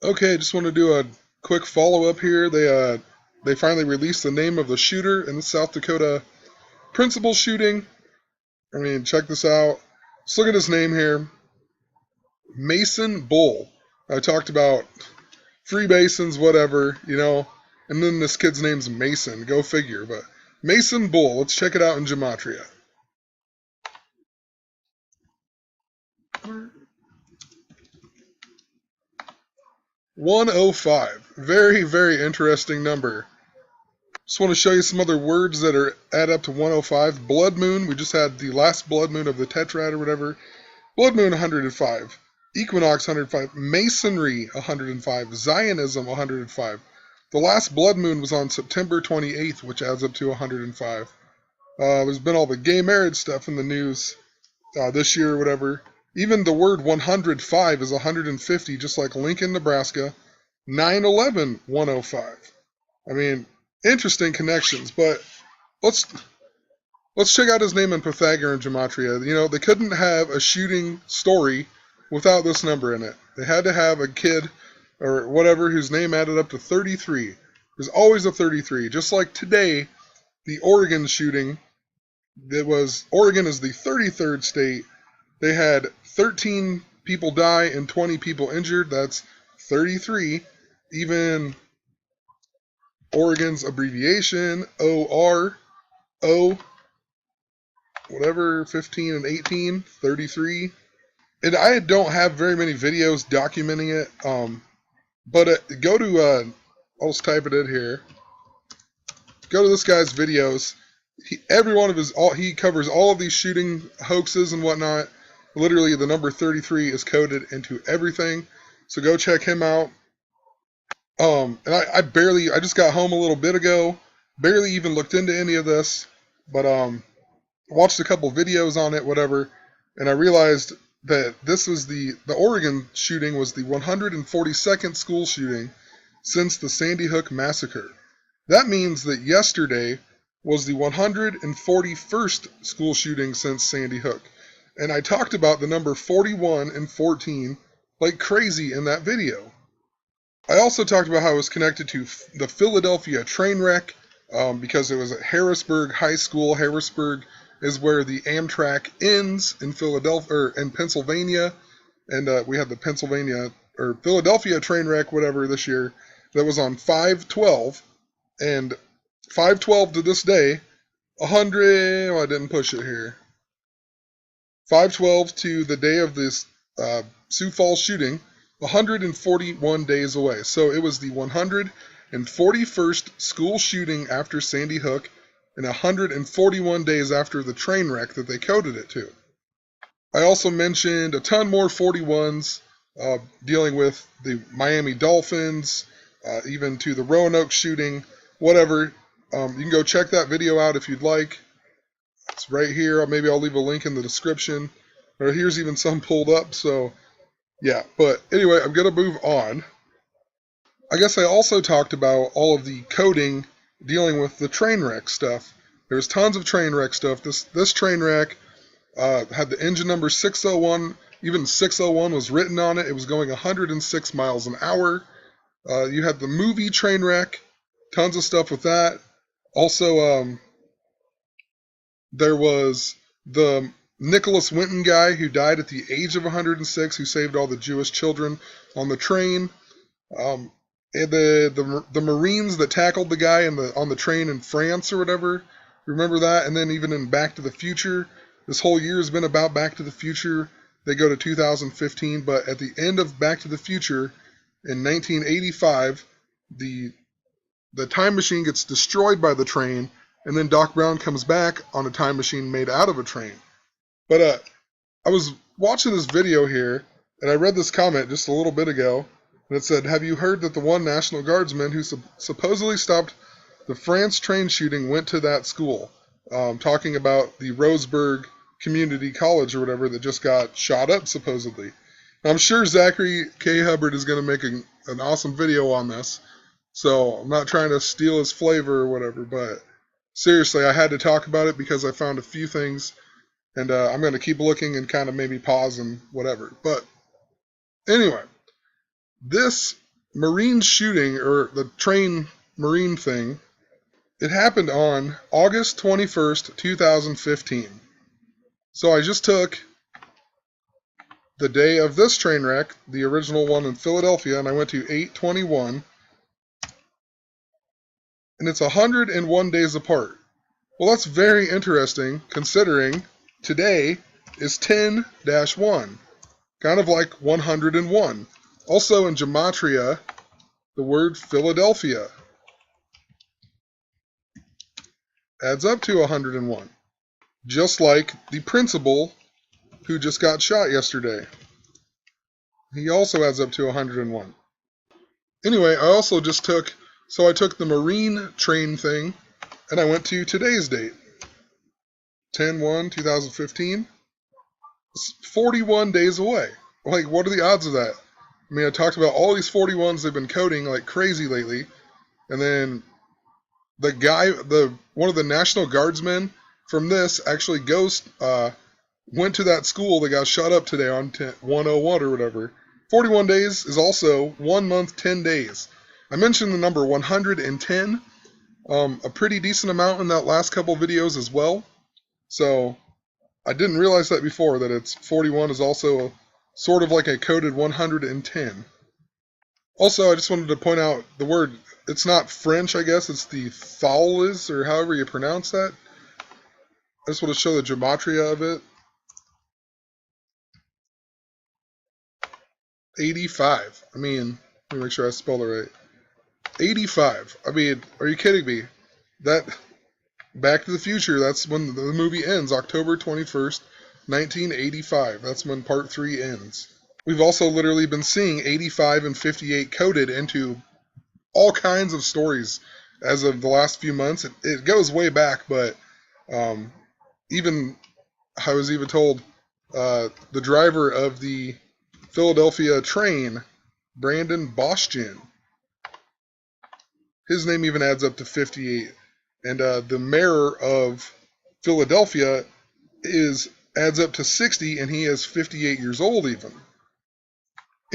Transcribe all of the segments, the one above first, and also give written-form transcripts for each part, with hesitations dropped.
Okay, just want to do a quick follow-up here. They finally released the name of the shooter in the South Dakota principal shooting. I mean, check this out. Let's look at his name here. Mason Bull. I talked about Freemasons, whatever, and then this kid's name's Mason. Go figure. But Mason Bull. Let's check it out in Gematria. 105. Very, very interesting number. Just want to show you some other words that add up to 105. Blood moon. We just had the last blood moon of the tetrad or whatever. Blood moon 105. Equinox 105. Masonry 105. Zionism 105. The last blood moon was on September 28th, which adds up to 105. There's been all the gay marriage stuff in the news this year or whatever. Even the word 105 is 150, just like Lincoln, Nebraska. 9/11, 105. I mean, interesting connections, but let's check out his name in Pythagorean gematria. They couldn't have a shooting story without this number in it. They had to have a kid or whatever whose name added up to 33. There's always a 33. Just like today, the Oregon shooting, Oregon is the 33rd state. They had 13 people die and 20 people injured. That's 33. Even Oregon's abbreviation, OR, O, whatever, 15 and 18, 33. And I don't have very many videos documenting it, but go to, I'll just type it in here. Go to this guy's videos. Every one of he covers all of these shooting hoaxes and whatnot. Literally, the number 33 is coded into everything. So go check him out. And I just got home a little bit ago. Barely even looked into any of this. But watched a couple videos on it, whatever. And I realized that this was the Oregon shooting was the 142nd school shooting since the Sandy Hook massacre. That means that yesterday was the 141st school shooting since Sandy Hook. And I talked about the number 41 and 14 like crazy in that video. I also talked about how it was connected to the Philadelphia Trainwreck because it was at Harrisburg High School. Harrisburg is where the Amtrak ends in Philadelphia or in Pennsylvania, and we had the Philadelphia Trainwreck, whatever, this year that was on 5/12, and 5/12 to this day, 100. Oh, I didn't push it here. 5/12 to the day of this Sioux Falls shooting, 141 days away. So it was the 141st school shooting after Sandy Hook, and 141 days after the train wreck that they coded it to. I also mentioned a ton more 41s dealing with the Miami Dolphins, even to the Roanoke shooting, whatever. You can go check that video out if you'd like. It's right here. Maybe I'll leave a link in the description. Or here's even some pulled up. So, yeah. But anyway, I'm going to move on. I guess I also talked about all of the coding dealing with the train wreck stuff. There's tons of train wreck stuff. This train wreck had the engine number 601. Even 601 was written on it. It was going 106 miles an hour. You had the movie train wreck. Tons of stuff with that. Also, there was the Nicholas Winton guy who died at the age of 106, who saved all the Jewish children on the train. And the Marines that tackled the guy on the train in France or whatever. Remember that? And then even in Back to the Future, this whole year has been about Back to the Future. They go to 2015, but at the end of Back to the Future, in 1985, the time machine gets destroyed by the train, and then Doc Brown comes back on a time machine made out of a train. But I was watching this video here, and I read this comment just a little bit ago, and it said, "Have you heard that the one National Guardsman who supposedly stopped the France train shooting went to that school?" Talking about the Roseburg Community College or whatever that just got shot up, supposedly. I'm sure Zachary K. Hubbard is going to make an awesome video on this, so I'm not trying to steal his flavor or whatever, but seriously, I had to talk about it because I found a few things, and I'm going to keep looking and kind of maybe pause and whatever. But anyway, this Marine shooting, or the train marine thing, it happened on August 21st, 2015. So I just took the day of this train wreck, the original one in Philadelphia, and I went to 8/21, and it's 101 days apart. Well, that's very interesting considering today is 10-1, kind of like 101. Also in gematria, the word Philadelphia adds up to 101, just like the principal who just got shot yesterday. He also adds up to 101. Anyway, I also just took the marine train thing, and I went to today's date, 10/1/2015. It's 41 days away. Like, what are the odds of that? I mean, I talked about all these 41s they've been coding like crazy lately, and then one of the National Guardsmen from this actually went to that school that got shot up today on 101 or whatever. 41 days is also 1 month, 10 days. I mentioned the number 110, a pretty decent amount in that last couple videos as well. So I didn't realize that before, that it's 41 is also sort of like a coded 110. Also, I just wanted to point out the word, it's not French, I guess, it's the Thaulis, or however you pronounce that. I just want to show the gematria of it. 85. I mean, let me make sure I spelled it right. 85. I mean, are you kidding me? That Back to the Future, that's when the movie ends, October 21st, 1985. That's when part 3 ends. We've also literally been seeing 85 and 58 coded into all kinds of stories as of the last few months. It goes way back, but even I was even told the driver of the Philadelphia train, Brandon Bostian, his name even adds up to 58. And the mayor of Philadelphia adds up to 60, and he is 58 years old even.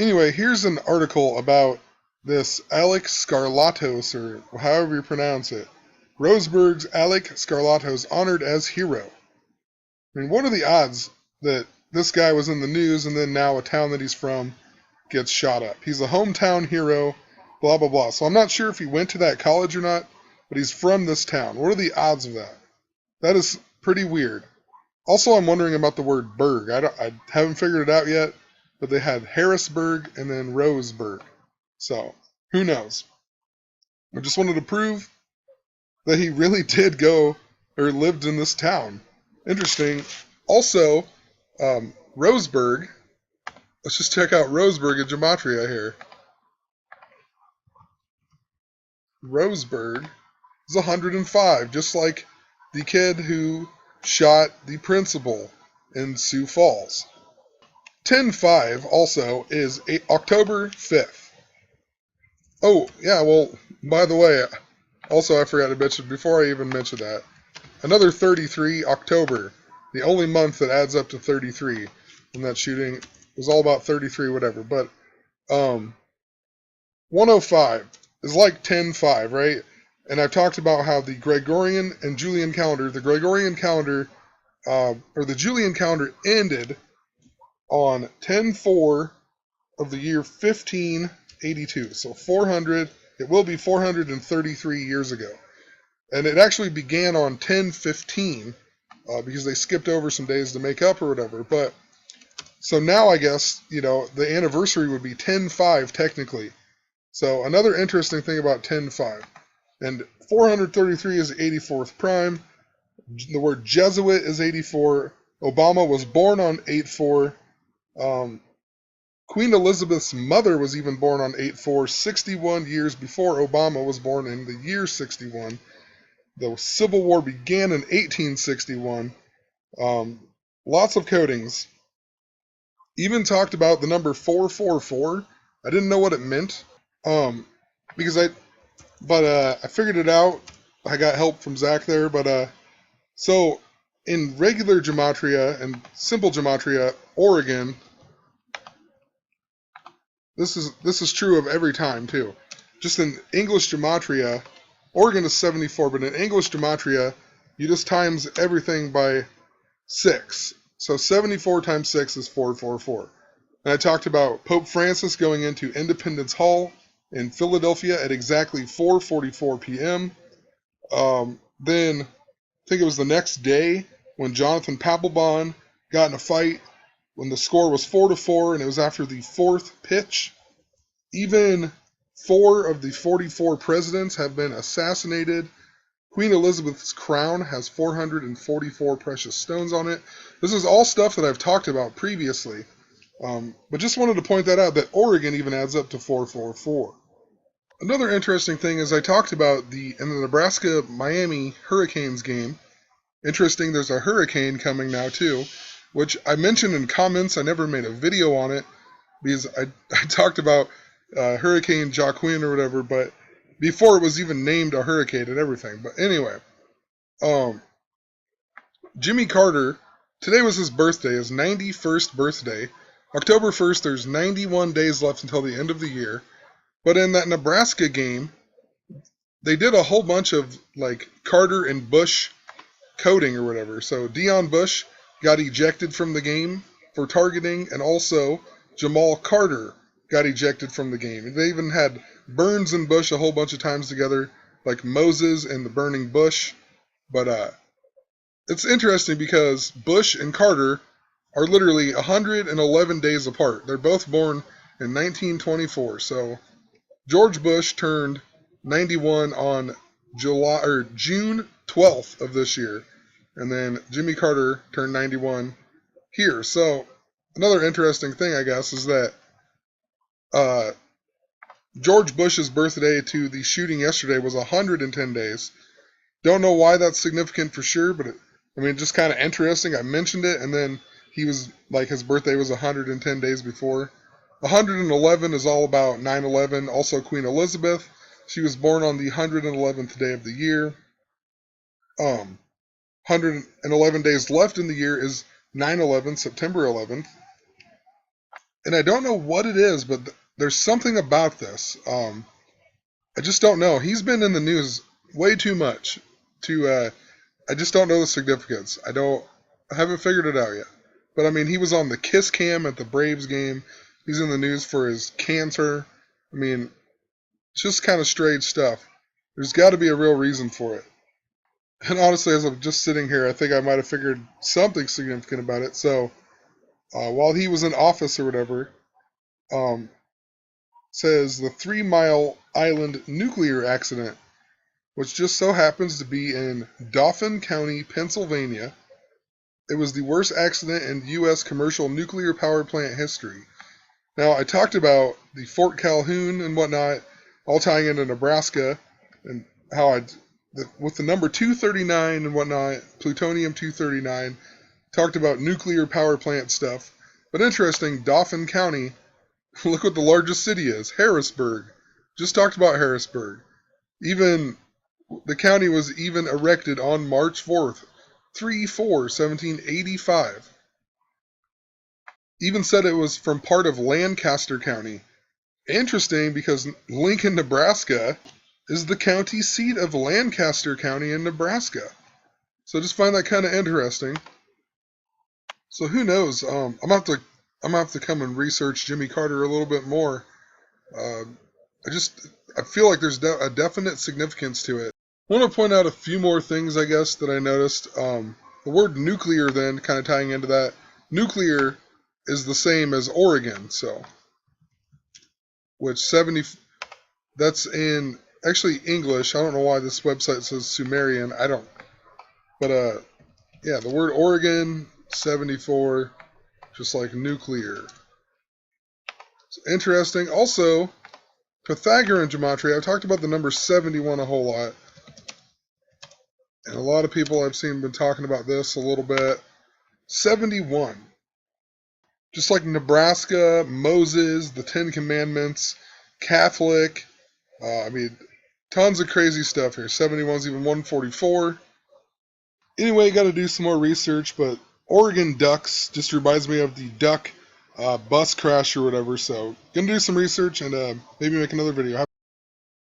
Anyway, here's an article about this Alec Scarlatos, or however you pronounce it. Roseburg's Alec Scarlatos honored as hero. I mean, what are the odds that this guy was in the news and then now a town that he's from gets shot up? He's a hometown hero, blah, blah, blah. So I'm not sure if he went to that college or not, but he's from this town. What are the odds of that? That is pretty weird. Also, I'm wondering about the word Berg. I haven't figured it out yet, but they had Harrisburg and then Roseburg. So, who knows? I just wanted to prove that he really did go or lived in this town. Interesting. Also, Roseburg. Let's just check out Roseburg in gematria here. Roseburg is 105, just like the kid who shot the principal in Sioux Falls. 10/5 also is October 5th. Oh, yeah, well, by the way, also I forgot to mention, before I even mentioned that, another 33, October, the only month that adds up to 33 in that shooting. Was all about 33, whatever, but 105 is like 10/5, right? And I've talked about how the Gregorian and Julian calendar, the Gregorian calendar, or the Julian calendar ended on 10/4 of the year 1582. So 400, it will be 433 years ago. And it actually began on 10/15 because they skipped over some days to make up or whatever. But so now I guess, the anniversary would be 10/5 technically. So another interesting thing about 10/5. And 433 is 84th prime. The word Jesuit is 84. Obama was born on 8/4. Queen Elizabeth's mother was even born on 8/4, 61 years before Obama was born in the year 61. The Civil War began in 1861. Lots of codings. Even talked about the number 444. I didn't know what it meant. Because I figured it out. I got help from Zach there, but so in regular gematria and simple gematria, Oregon This is true of every time too. Just in English gematria, Oregon is 74, but in English gematria, you just times everything by 6. So 74 times 6 is 444. And I talked about Pope Francis going into Independence Hall in Philadelphia at exactly 4:44 p.m. Then I think it was the next day when Jonathan Papelbon got in a fight when the score was 4-4 and it was after the 4th pitch. Even 4 of the 44 presidents have been assassinated. Queen Elizabeth's crown has 444 precious stones on it. This is all stuff that I've talked about previously, but just wanted to point that out, that Oregon even adds up to 444. Another interesting thing is I talked about in the Nebraska-Miami Hurricanes game. Interesting, there's a hurricane coming now too, which I mentioned in comments. I never made a video on it because I talked about Hurricane Joaquin or whatever, but before it was even named a hurricane and everything. But anyway, Jimmy Carter, today was his birthday, his 91st birthday. October 1st, there's 91 days left until the end of the year. But in that Nebraska game, they did a whole bunch of like Carter and Bush coding or whatever. So Deion Bush got ejected from the game for targeting, and also Jamal Carter got ejected from the game. They even had Burns and Bush a whole bunch of times together, like Moses and the burning bush. But it's interesting because Bush and Carter are literally 111 days apart. They're both born in 1924. So George Bush turned 91 on June 12th of this year, and then Jimmy Carter turned 91 here. So another interesting thing, I guess, is that George Bush's birthday to the shooting yesterday was 110 days. Don't know why that's significant for sure, but just kind of interesting. I mentioned it, and then he was like, his birthday was 110 days before. 111 is all about 9/11. Also Queen Elizabeth. She was born on the 111th day of the year. 111 days left in the year is 9/11, September 11th. And I don't know what it is, but there's something about this. I just don't know. He's been in the news way too much I just don't know the significance. I haven't figured it out yet. But he was on the Kiss Cam at the Braves game. He's in the news for his cancer. It's just kind of strange stuff. There's got to be a real reason for it. And honestly, as I'm just sitting here, I think I might have figured something significant about it. So, while he was in office or whatever, says the 3 Mile Island nuclear accident, which just so happens to be in Dauphin County, Pennsylvania. It was the worst accident in U.S. commercial nuclear power plant history. Now, I talked about the Fort Calhoun and whatnot, all tying into Nebraska, and how with the number 239 and whatnot, plutonium-239, talked about nuclear power plant stuff. But interesting, Dauphin County, look what the largest city is, Harrisburg. Just talked about Harrisburg. Even the county was even erected on March 4th, 3/4/1785. Even said it was from part of Lancaster County. Interesting, because Lincoln, Nebraska is the county seat of Lancaster County in Nebraska. So just find that kind of interesting. So who knows? I'm gonna have to come and research Jimmy Carter a little bit more. I feel like there's a definite significance to it. I want to point out a few more things, I guess, that I noticed. The word nuclear, then, kind of tying into that. Nuclear is the same as Oregon, so. That's in, actually, English. I don't know why this website says Sumerian. I don't. But, yeah, the word Oregon, 74, just like nuclear. It's interesting. Also, Pythagorean gematria. I've talked about the number 71 a whole lot. And a lot of people I've seen been talking about this a little bit. 71. Just like Nebraska, Moses, the Ten Commandments, Catholic. Tons of crazy stuff here. 71 is even 144. Anyway, got to do some more research, but Oregon ducks just reminds me of the duck bus crash or whatever. So gonna do some research and maybe make another video.